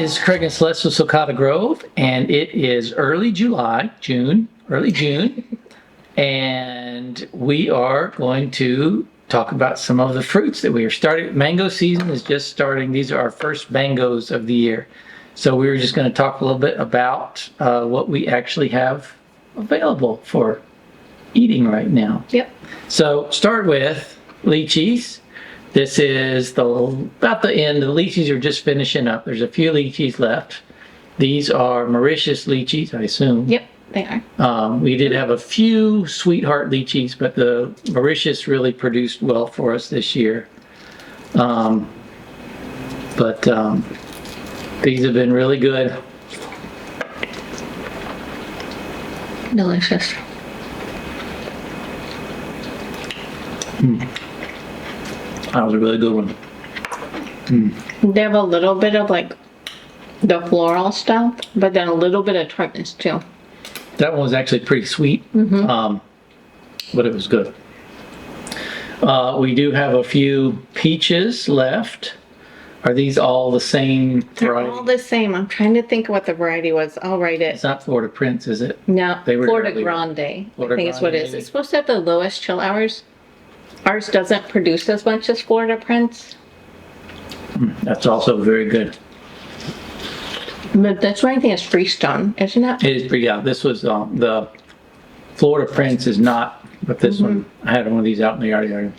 this is Craig and Celeste with Sulcata Grove, and it is early June, and we are going to talk about some of the fruits that we are starting. Mango season is just starting. These are our first mangoes of the year. So we were just going to talk a little bit about what we actually have available for eating right now. Yep. So start with lychees. This is about the end. The lychees are just finishing up. There's a few lychees left. These are Mauritius lychees, I assume. Yep, they are. We did have a few sweetheart lychees, but the Mauritius really produced well for us this year. These have been really good. Delicious. That was a really good one. They have a little bit of like the floral stuff, but then a little bit of tartness too. That one was actually pretty sweet, but it was good. We do have a few peaches left. Are these all the same variety? They're all the same. I'm trying to think what the variety was. I'll write it. It's not Florida Prince, is it? No, They were Florida earlier. Grande. Florida I think it's what it Grande, is. maybe. It's supposed to have the lowest chill hours. Ours doesn't produce as much as Florida Prince. That's also very good. But that's why I think it's Freestone, isn't it? It is pretty, yeah, this was, the Florida Prince is not, but this one, I had one of these out in the yard area.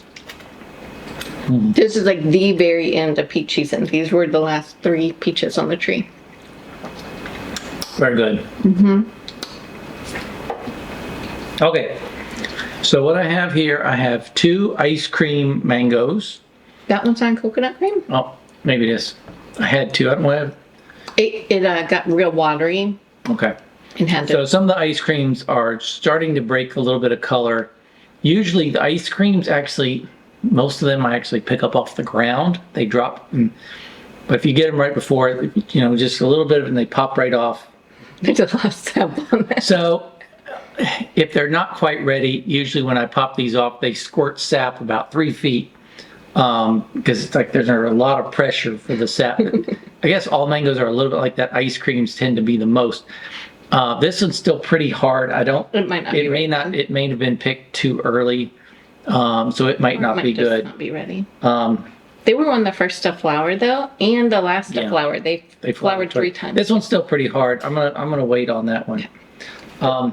This is like the very end of peach season. These were the last 3 peaches on the tree. Very good. Okay, so what I have here, I have 2 ice cream mangoes. That one's on coconut cream. Oh, maybe it is. I had 2, I don't know. It got real watery Okay. and had So to. some of the ice creams are starting to break a little bit of color. Usually the ice creams actually, most of them I actually pick up off the ground. They drop, but if you get them right before, just a little bit of it and they pop right off. There's a lot of sap on that. So if they're not quite ready, usually when I pop these off, they squirt sap about 3 feet. Because it's like there's a lot of pressure for the sap. I guess all mangoes are a little bit like that. Ice creams tend to be the most. This one's still pretty hard. It might not be It may ready. not. It may have been picked too early, so it might not be Just good. not be ready. They were one of the first to flower though, and the last to Yeah. flower. They flowered 3 times. This one's still pretty hard. I'm gonna wait on that one.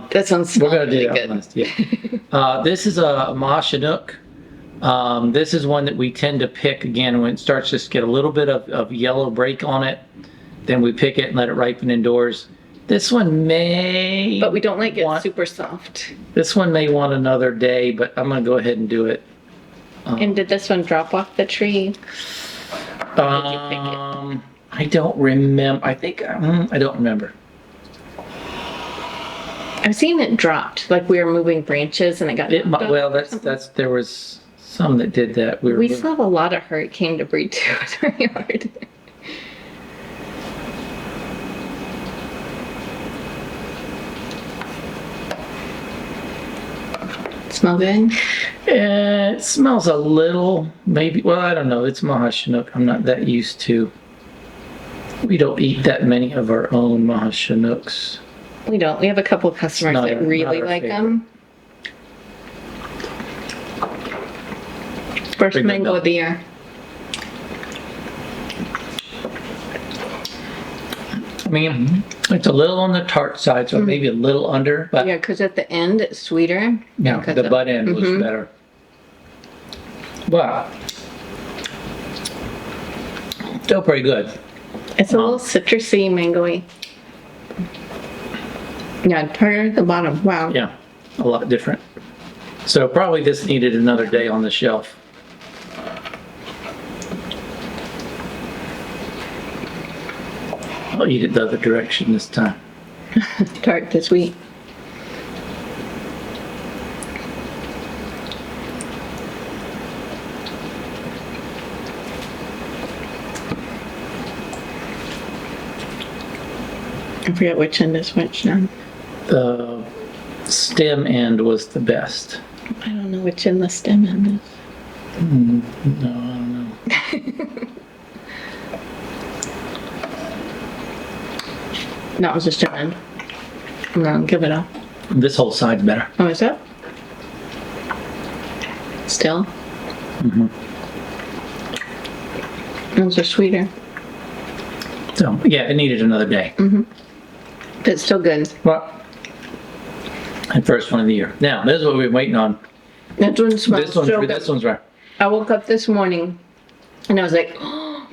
This one's We're gonna really do that good. one last. Yeah. This is a Chinook. This is one that we tend to pick again when it starts to get a little bit of yellow break on it. Then we pick it and let it ripen indoors. This one may. But we don't like it want- super soft. This one may want another day, but I'm gonna go ahead and do it. And did this one drop off the tree? I don't remember. I think I don't remember. I've seen it dropped, like we were moving branches and it got. knocked off Well, or something. that's there was some that did that. We still have a lot of hurricane debris too in our yard. Smell good? It smells a little, maybe. Well, I don't know. It's Chinook. I'm not that used to. We don't eat that many of our own Chinooks. We don't. We have a couple of customers Not that our- really not our like favorite. them. First Big mango though. of the year. I mean, it's a little on the tart side, so maybe a little under, but Yeah, because at the end it's sweeter. yeah, because the of- butt end was better. But still pretty good. It's a little citrusy, mangoey. Yeah, part at the bottom. Wow. Yeah, a lot different. So probably this needed another day on the shelf. I'll eat it the other direction this time. Tart to sweet. I forget which end is which now. The stem end was the best. I don't know which end the stem end is. No, I don't know. That was just an end. I'm gonna give it a. This whole side's better. Oh, is it? Still? Those are sweeter. So, yeah, it needed another day. But it's still good. Well, and first one of the year. Now, this is what we've been waiting on. That one smells This one's, so good. this one's right. I woke up this morning and I was like, oh,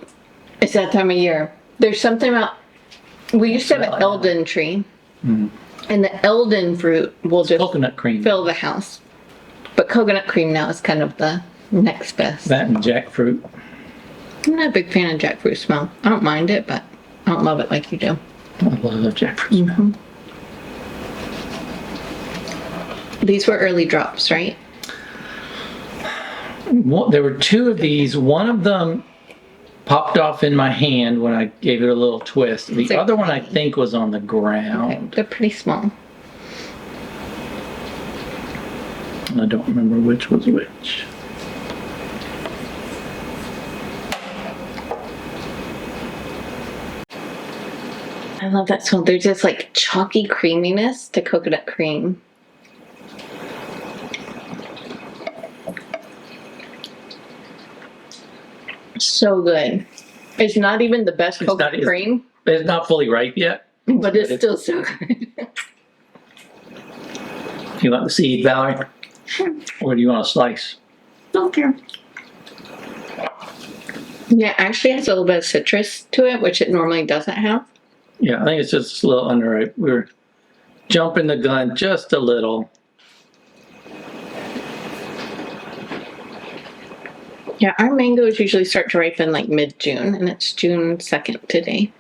it's that time of year. There's something about, we used to have an Eldon tree, and the Eldon fruit will just Coconut cream. fill the house. But coconut cream now is kind of the next best. That and jackfruit. I'm not a big fan of jackfruit smell. I don't mind it, but I don't love it like you do. I love jackfruit smell. These were early drops, right? Well, there were two of these. One of them popped off in my hand when I gave it a little twist. The like other one I think was on the ground. Okay, they're pretty small. I don't remember which was which. I love that smell. There's just like chalky creaminess to coconut cream. So good. It's not even the best coconut cream, It's not fully ripe yet. but it's still so good. You want the seed, Valerie? Or do you want a slice? Don't care. Yeah, it actually has a little bit of citrus to it, which it normally doesn't have. Yeah, I think it's just a little underripe. We're jumping the gun just a little. Yeah, our mangoes usually start to ripen like mid-June, and it's June 2nd today.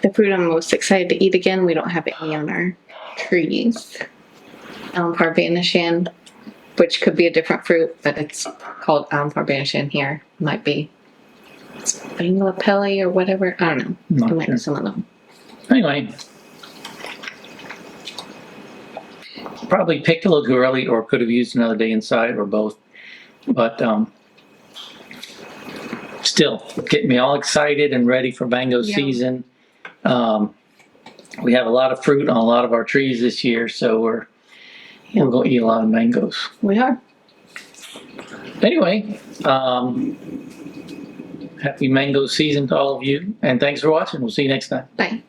The fruit I'm most excited to eat again, we don't have any on our trees. Elm Parvanishan, which could be a different fruit, but it's called Elm Parvanishan here. Might be Bangla or whatever. I don't know. Not It might sure. be some of them. Anyway. Probably picked a little too early or could have used another day inside or both. But still getting me all excited and ready for mango Yeah. season. We have a lot of fruit on a lot of our trees this year, so we're going to eat a lot of mangoes. We are. Anyway, happy mango season to all of you, and thanks for watching. We'll see you next time. Bye.